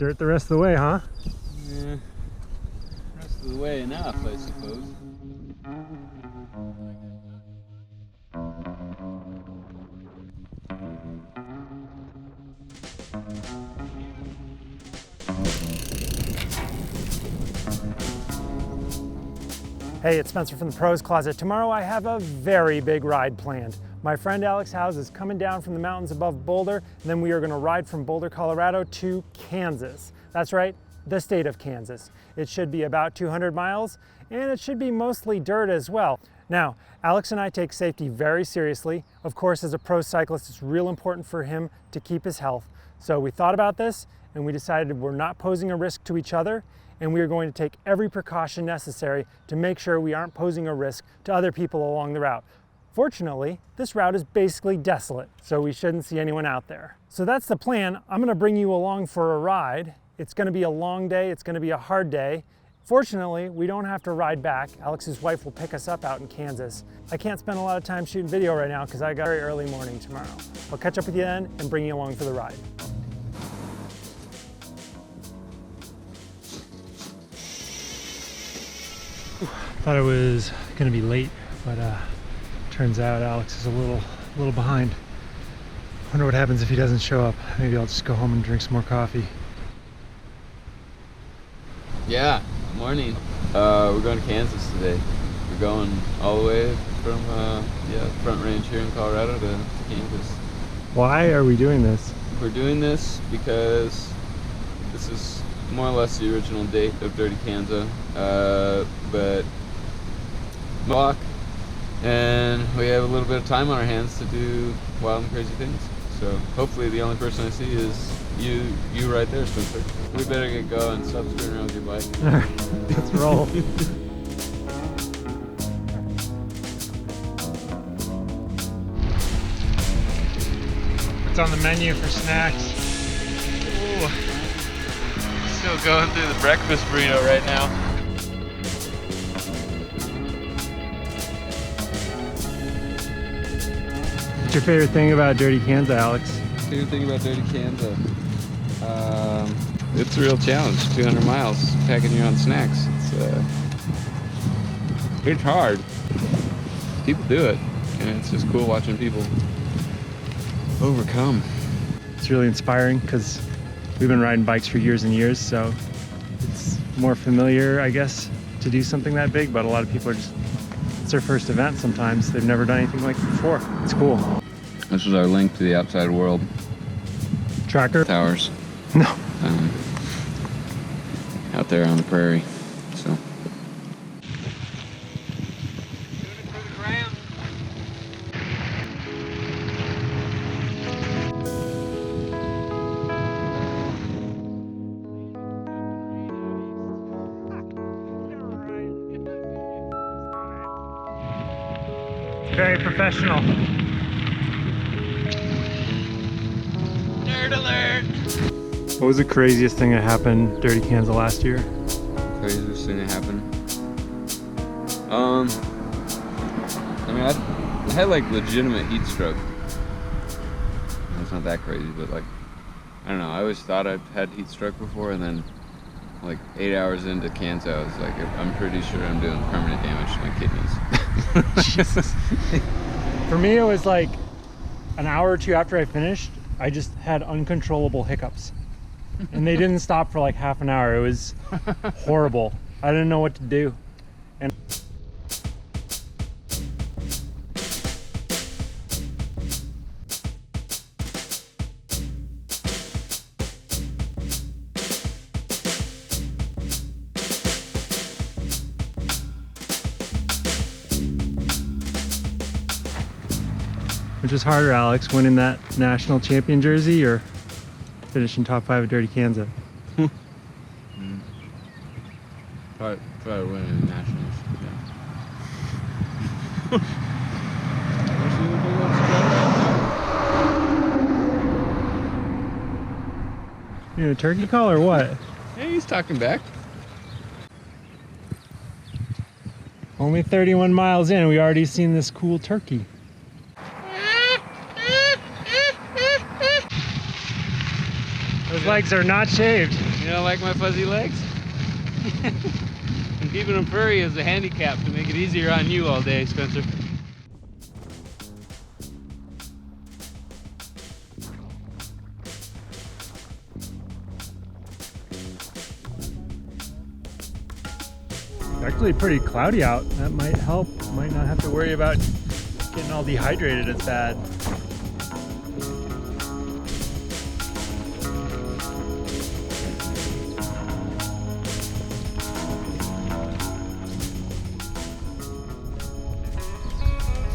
Dirt the rest of the way, huh? Yeah, rest of the way enough, I suppose. Hey, it's Spencer from the Pros Closet. Tomorrow I have a very big ride planned. My friend Alex Howes is coming down from the mountains above Boulder, and then we are gonna ride from Boulder, Colorado to Kansas. That's right, the state of Kansas. It should be about 200 miles, and it should be mostly dirt as well. Now, Alex and I take safety very seriously. Of course, as a pro cyclist, it's real important for him to keep his health. So we thought about this, and we decided we're not posing a risk to each other, and we are going to take every precaution necessary to make sure we aren't posing a risk to other people along the route. Fortunately, this route is basically desolate, so we shouldn't see anyone out there. So that's the plan. I'm gonna bring you along for a ride. It's gonna be a long day, it's gonna be a hard day. Fortunately, we don't have to ride back. Alex's wife will pick us up out in Kansas. I can't spend a lot of time shooting video right now because I got a very early morning tomorrow. I'll catch up with you then and bring you along for the ride. Thought I was gonna be late, but turns out Alex is a little behind. Wonder what happens if he doesn't show up. Maybe I'll just go home and drink some more coffee. Yeah, morning. We're going to Kansas today. We're going all the way from Front Range here in Colorado to Kansas. Why are we doing this? We're doing this because this is more or less the original date of Dirty Kansas, but walk, and we have a little bit of time on our hands to do wild and crazy things. So hopefully the only person I see is you right there, Spencer. We better get going. Stop screwing around with your bike. All right, let's roll. What's on the menu for snacks? Ooh. Still going through the breakfast burrito right now. What's your favorite thing about Dirty Kansas, Alex? Favorite thing about Dirty Kansas? It's a real challenge. 200 miles packing your own snacks. It's hard. People do it, and it's just cool watching people overcome. It's really inspiring because we've been riding bikes for years and years, so it's more familiar, I guess, to do something that big, but a lot of people are just, it's their first event sometimes. They've never done anything like it before. It's cool. This is our link to the outside world. Tracker? Towers. No. Out there on the prairie, so. Very professional. Nerd alert! What was the craziest thing that happened Dirty Kansas last year? Craziest thing that happened? I mean, I had like legitimate heat stroke. It's not that crazy, but like, I don't know, I always thought I'd had heat stroke before, and then like 8 hours into Kansas, I was like, I'm pretty sure I'm doing permanent damage to my kidneys. Jesus. For me, it was like an hour or two after I finished, I just had uncontrollable hiccups. And they didn't stop for like half an hour. It was horrible. I didn't know what to do. And which is harder, Alex, winning that national champion jersey or finishing top 5 at Dirty Kansas? Probably winning the nationals. Yeah. You know, turkey call or what? Hey, he's talking back. Only 31 miles in, we already seen this cool turkey. Those legs are not shaved. You don't like my fuzzy legs? I'm keeping them furry as a handicap to make it easier on you all day, Spencer. It's actually pretty cloudy out. That might help. Might not have to worry about getting all dehydrated as bad.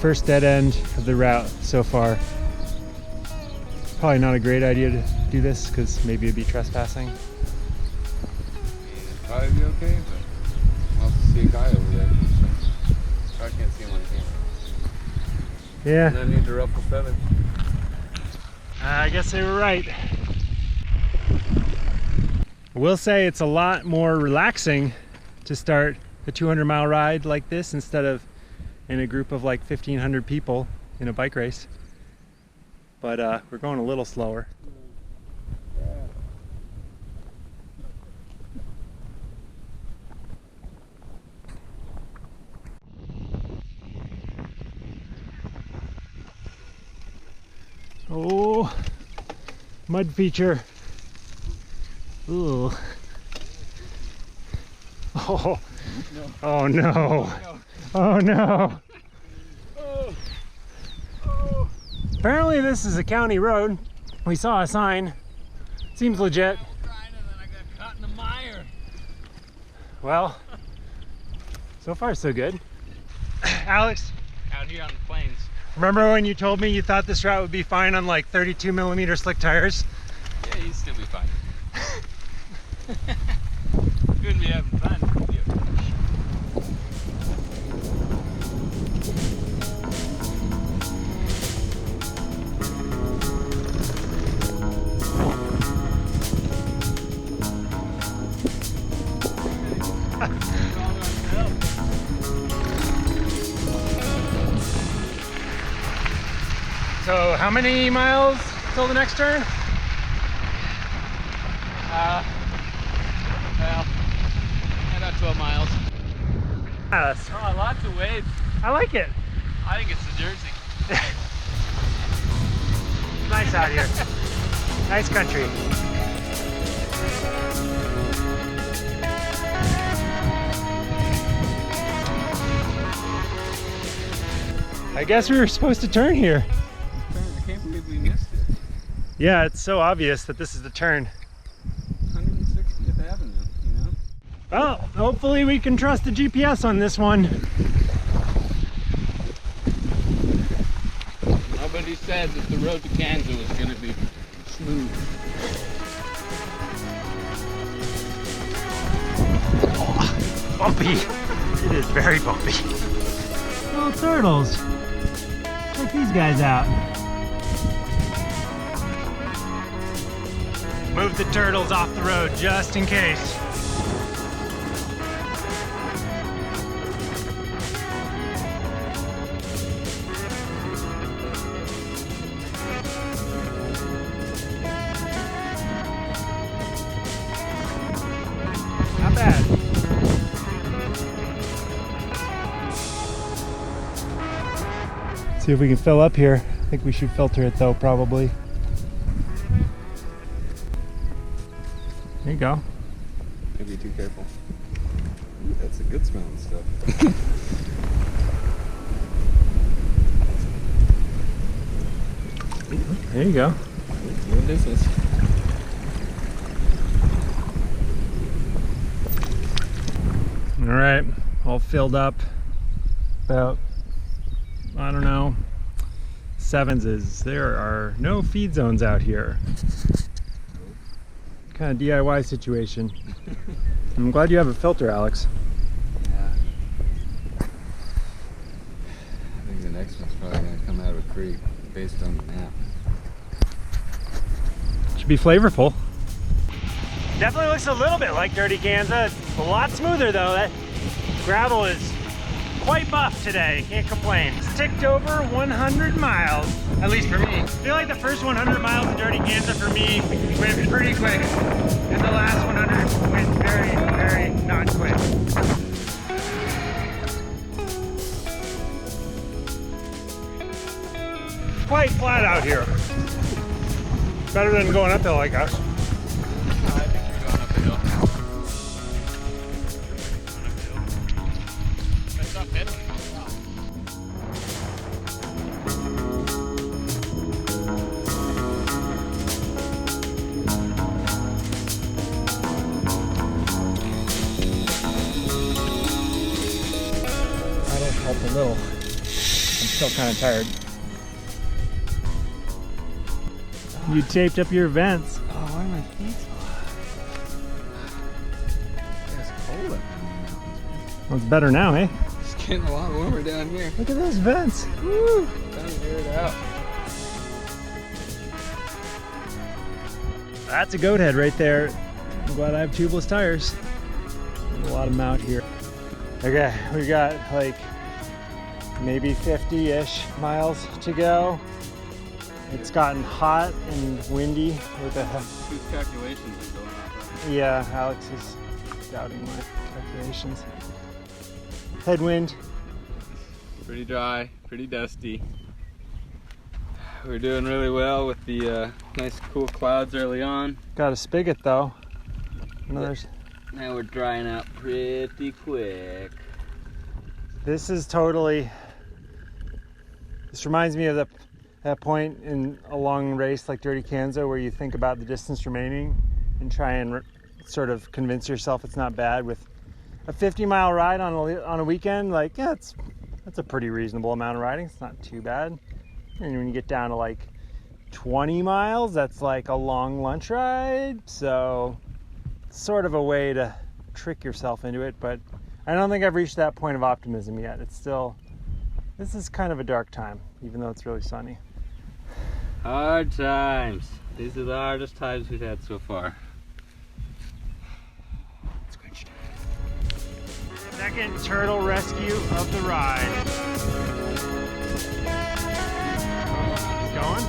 First dead end of the route so far. Probably not a great idea to do this because maybe it'd be trespassing. It'd probably be okay, but I'll also see a guy over there. So I can't see him on camera. Yeah. And I need to ruffle feathers. I guess they were right. I will say it's a lot more relaxing to start a 200-mile ride like this instead of in a group of like 1,500 people in a bike race. But we're going a little slower. Oh, mud feature. Ooh. Oh, no. Oh no. Oh no. Oh. Oh. Apparently this is a county road. We saw a sign. Seems legit. Well, so far so good. Alex? Out here on the plains. Remember when you told me you thought this route would be fine on like 32mm slick tires? Yeah, you'd still be fine. You wouldn't be having fun, would you? So how many miles till the next turn? Well, about 12 miles. Yes. Oh, lots of waves. I like it. I think it's the Jersey. Nice out here. Nice country. I guess we were supposed to turn here. I can't believe we missed it. Yeah, it's so obvious that this is the turn. 160th Avenue, you know? Well, hopefully we can trust the GPS on this one. Nobody said that the road to Kansas was going to be smooth. Oh, bumpy. It is very bumpy. Little turtles. Check these guys out. Move the turtles off the road just in case. Not bad. See if we can fill up here. I think we should filter it though, probably. There you go. Maybe too careful. Ooh, that's a good smelling stuff. There you go. What is this? All right, all filled up. About, I don't know, sevens is there are no feed zones out here. Kind of DIY situation. I'm glad you have a filter, Alex. Yeah. I think the next one's probably going to come out of a creek based on the map. Should be flavorful. Definitely looks a little bit like Dirty Kansas. It's a lot smoother though. That gravel is quite buff today. Can't complain. It's ticked over 100 miles, at least for me. I feel like the first 100 miles of Dirty Kansas for me went pretty quick, and the last 100 Better than going uphill like us. I think we're going up a hill. That's not bad. That'll help a little. I'm still kind of tired. You taped up your vents. Oh, why are my feet so hot? It's cold up Well, it's better now, eh? It's getting a lot warmer down here. Look at those vents. Woo! Time to air it out. That's a goat head right there. I'm glad I have tubeless tires. There's a lot of them out here. Okay, we got like maybe 50-ish miles to go. It's gotten hot and windy with a... Whose calculations are going off? Yeah, Alex is doubting my calculations. Headwind. Pretty dry, pretty dusty. We're doing really well with the nice cool clouds early on. Got a spigot though. Now we're drying out pretty quick. This is totally... This reminds me of that point in a long race like Dirty Kanza where you think about the distance remaining and try and sort of convince yourself it's not bad. With a 50-mile ride on a weekend, like, yeah, that's a pretty reasonable amount of riding. It's not too bad. And when you get down to like 20 miles, that's like a long lunch ride. So it's sort of a way to trick yourself into it, but I don't think I've reached that point of optimism yet. It's still, this is kind of a dark time, even though it's really sunny. Hard times. These are the hardest times we've had so far. It's quenched. Second turtle rescue of the ride. He's going.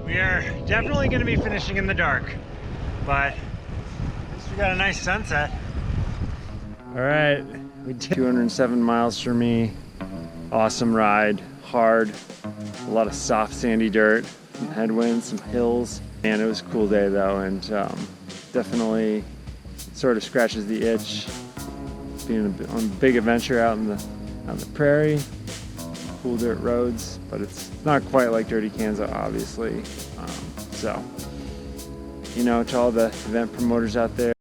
We are definitely going to be finishing in the dark, but at least we got a nice sunset. All right, we did 207 miles for me. Awesome ride, hard, a lot of soft sandy dirt, some headwinds, some hills. Man, it was a cool day though, and definitely sort of scratches the itch. Being on a big adventure out on the prairie. Cool dirt roads, but it's not quite like Dirty Kanza, obviously. So, you know, to all the event promoters out there,